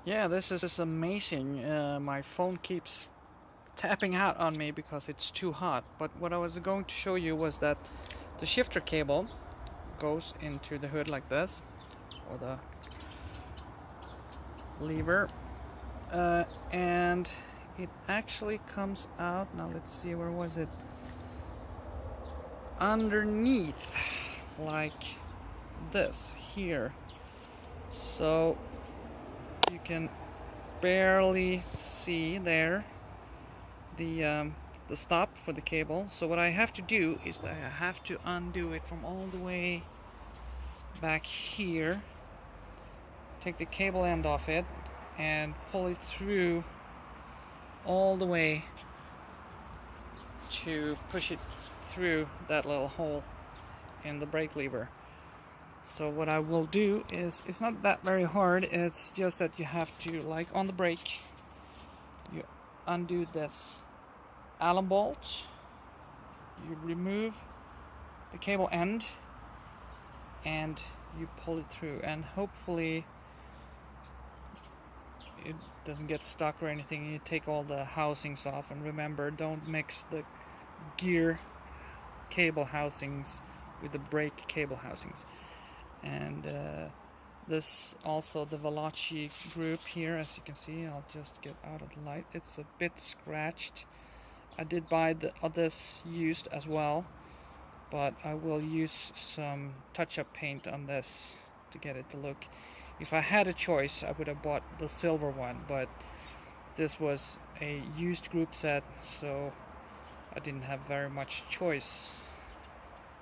Yeah, this is amazing. My phone keeps tapping out on me because it's too hot. But what I was going to show you was that the shifter cable goes into the hood like this, or the lever, and it actually comes out. Now let's see, where was it? Underneath, like this here. So you can barely see there the stop for the cable. So what I have to do is that I have to undo it from all the way back here, take the cable end off it, and pull it through all the way to push it through that little hole in the brake lever. So what I will do is, it's not that very hard, it's just that you have to, like on the brake, you undo this Allen bolt, you remove the cable end, and you pull it through, and hopefully it doesn't get stuck or anything. You take all the housings off, and remember, don't mix the gear cable housings with the brake cable housings. And this also, the Veloci group here, as you can see, I'll just get out of the light, it's a bit scratched. I did buy this used as well, but I will use some touch-up paint on this to get it to look. If I had a choice, I would have bought the silver one, but this was a used group set, so I didn't have very much choice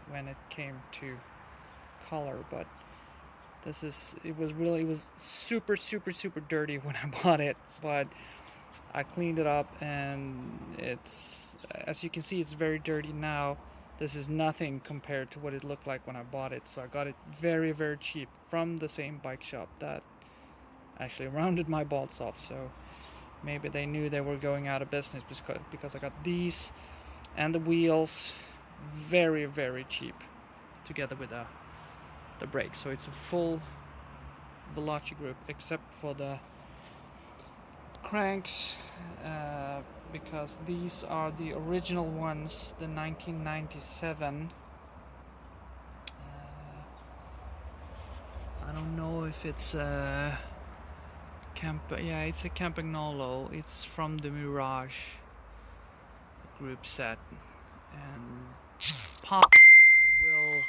when it came to color. But it was super dirty when I bought it, but I cleaned it up, and it's, as you can see, it's very dirty now. This is nothing compared to what it looked like when I bought it. So I got it very cheap from the same bike shop that actually rounded my bolts off. So maybe they knew they were going out of business, because I got these and the wheels very cheap, together with the brake. So it's a full Veloci group, except for the cranks, because these are the original ones, the 1997. I don't know if it's a it's a Campagnolo. It's from the Mirage group set, and possibly I will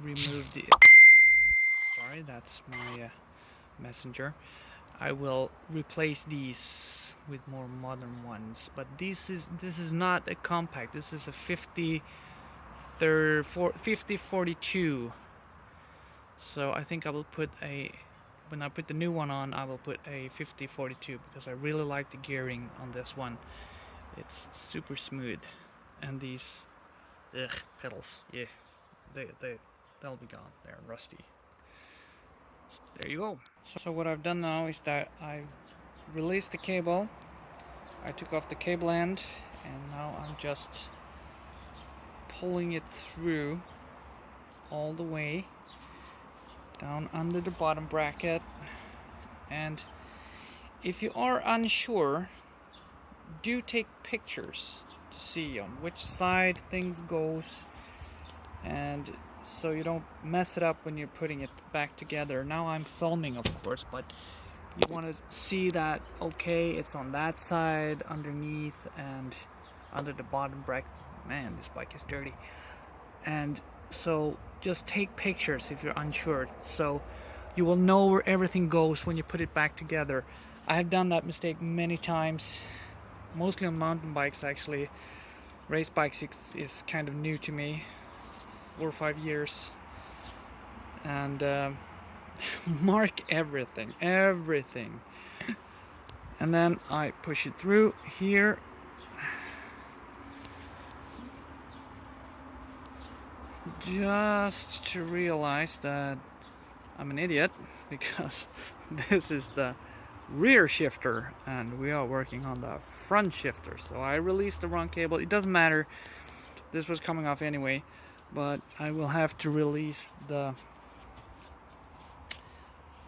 remove the. Sorry, that's my messenger. I will replace these with more modern ones, but this is not a compact. This is a 5042. So I think I will put when I put the new one on, I will put a 5042, because I really like the gearing on this one. It's super smooth, and these pedals, yeah, they'll be gone. They're rusty. There you go. So what I've done now is that I've released the cable, I took off the cable end, and now I'm just pulling it through all the way down under the bottom bracket. And if you are unsure, do take pictures to see on which side things goes, and so you don't mess it up when you're putting it back together. Now I'm filming, of course, but you want to see that, okay, it's on that side underneath and under the bottom bracket. Man, this bike is dirty. And so just take pictures if you're unsure, so you will know where everything goes when you put it back together. I have done that mistake many times, mostly on mountain bikes actually. Race bikes is kind of new to me, 4 or 5 years. And mark everything, and then I push it through here, just to realize that I'm an idiot, because this is the rear shifter and we are working on the front shifter. So I released the wrong cable. It doesn't matter, this was coming off anyway, but I will have to release the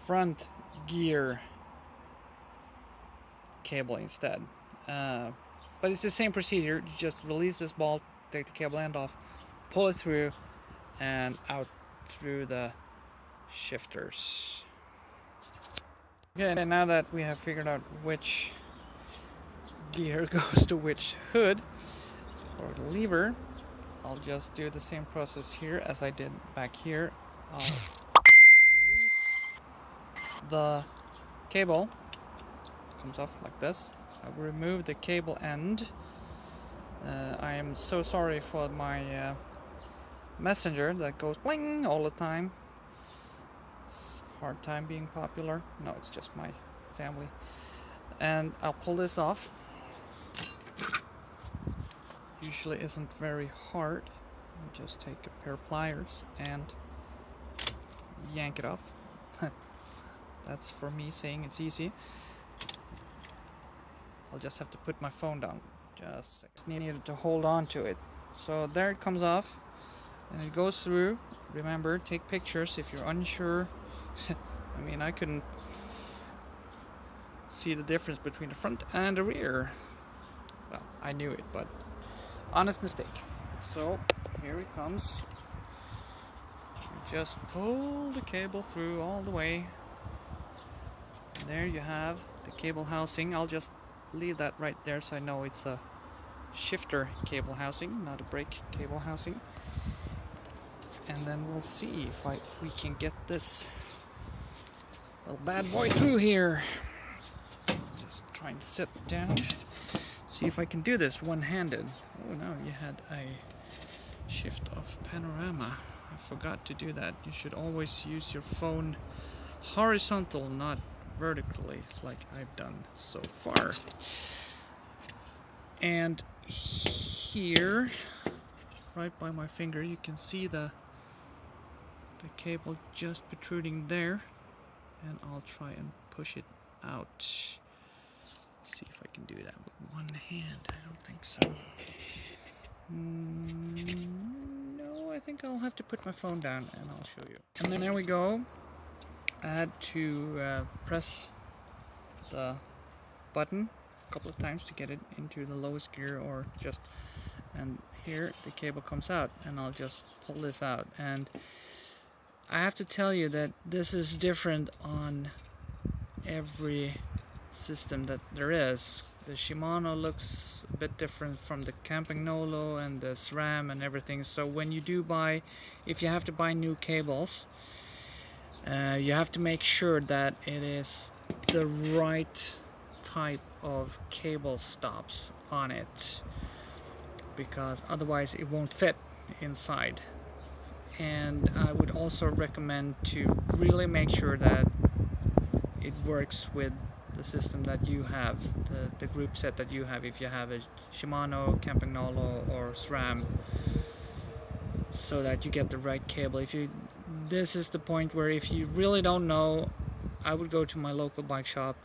front gear cable instead. But it's the same procedure. You just release this bolt, take the cable end off, pull it through, and out through the shifters. Okay, and now that we have figured out which gear goes to which hood or lever, I'll just do the same process here as I did back here. I'll release the cable, it comes off like this. I will remove the cable end. I am so sorry for my messenger that goes bling all the time. It's a hard time being popular. No, it's just my family. And I'll pull this off. Usually isn't very hard. You just take a pair of pliers and yank it off. That's for me saying it's easy. I'll just have to put my phone down. Just needed to hold on to it. So there it comes off, and it goes through. Remember, take pictures if you're unsure. I mean, I couldn't see the difference between the front and the rear. Well, I knew it, but honest mistake. So here it comes. You just pull the cable through all the way. And there you have the cable housing. I'll just leave that right there so I know it's a shifter cable housing, not a brake cable housing. And then we'll see if we can get this little bad boy through here. Just try and sit down. See if I can do this one-handed. Oh no, you had a shift off panorama. I forgot to do that. You should always use your phone horizontal, not vertically, like I've done so far. And here, right by my finger, you can see the cable just protruding there, and I'll try and push it out. See if I can do that with one hand. I don't think so. No, I think I'll have to put my phone down and I'll show you. And then there we go. I had to press the button a couple of times to get it into the lowest gear, or just, and here the cable comes out, and I'll just pull this out. And I have to tell you that this is different on every system that there is. The Shimano looks a bit different from the Campagnolo and the SRAM and everything. So when you do buy, if you have to buy new cables, you have to make sure that it is the right type of cable stops on it, because otherwise it won't fit inside. And I would also recommend to really make sure that it works with the system that you have, the group set that you have, if you have a Shimano, Campagnolo or SRAM, so that you get the right cable. This is the point where if you really don't know, I would go to my local bike shop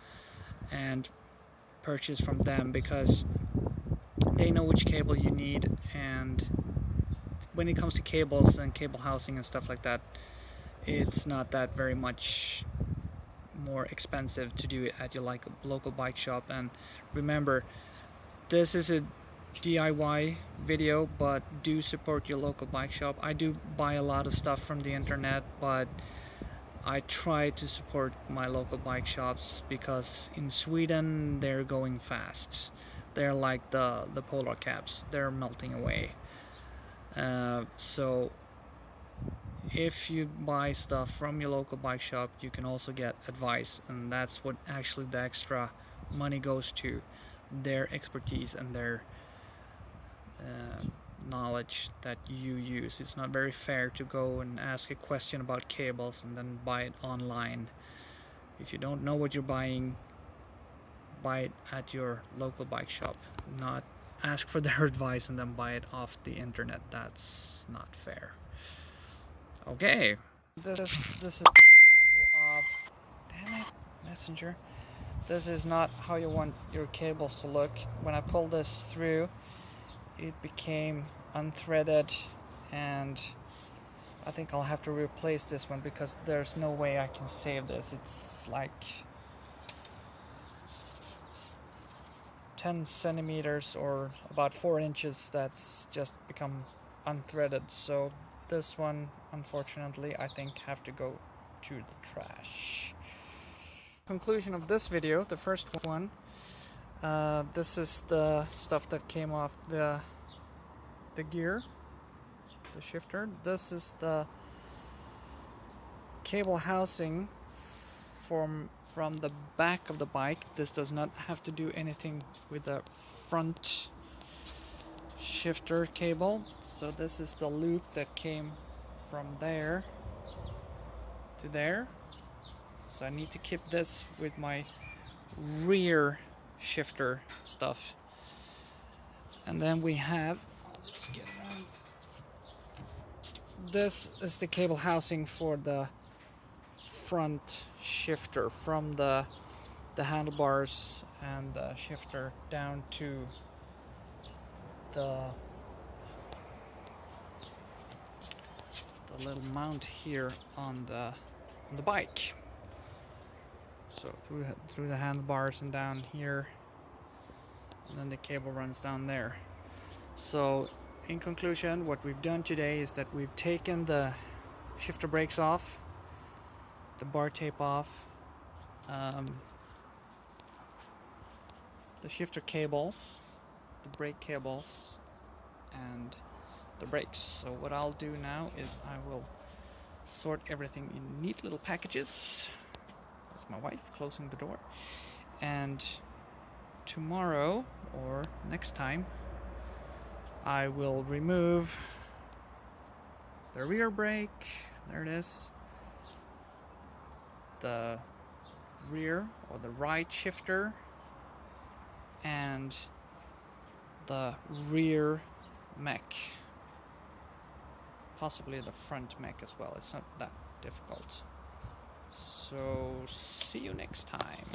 and purchase from them, because they know which cable you need. And when it comes to cables and cable housing and stuff like that, it's not that very much more expensive to do it at your local bike shop. And remember, this is a DIY video, but do support your local bike shop. I do buy a lot of stuff from the internet, but I try to support my local bike shops, because in Sweden they're going fast. They're like the polar caps, they're melting away. So if you buy stuff from your local bike shop, you can also get advice, and that's what actually the extra money goes to, their expertise and their knowledge that you use. It's not very fair to go and ask a question about cables and then buy it online. If you don't know what you're buying, buy it at your local bike shop, not ask for their advice and then buy it off the internet. That's not fair. Okay, this is an example of, damn it, Messenger. This is not how you want your cables to look. When I pulled this through, it became unthreaded, and I think I'll have to replace this one because there's no way I can save this. It's like 10 centimeters or about 4 inches that's just become unthreaded. So this one, unfortunately, I think have to go to the trash. Conclusion of this video, the first one, this is the stuff that came off the gear, the shifter. This is the cable housing from the back of the bike. This does not have to do anything with the front shifter cable. So this is the loop that came from there to there. So I need to keep this with my rear shifter stuff. And then we have, let's get around. This is the cable housing for the front shifter, from the handlebars and the shifter down to the little mount here on the bike. So through the handlebars and down here, and then the cable runs down there. So in conclusion, what we've done today is that we've taken the shifter brakes off, the bar tape off, the shifter cables, the brake cables, and the brakes. So what I'll do now is I will sort everything in neat little packages. That's my wife closing the door. And tomorrow or next time I will remove the rear brake, there it is, the rear or the right shifter, and the rear mech, possibly the front mech as well. It's not that difficult. So see you next time.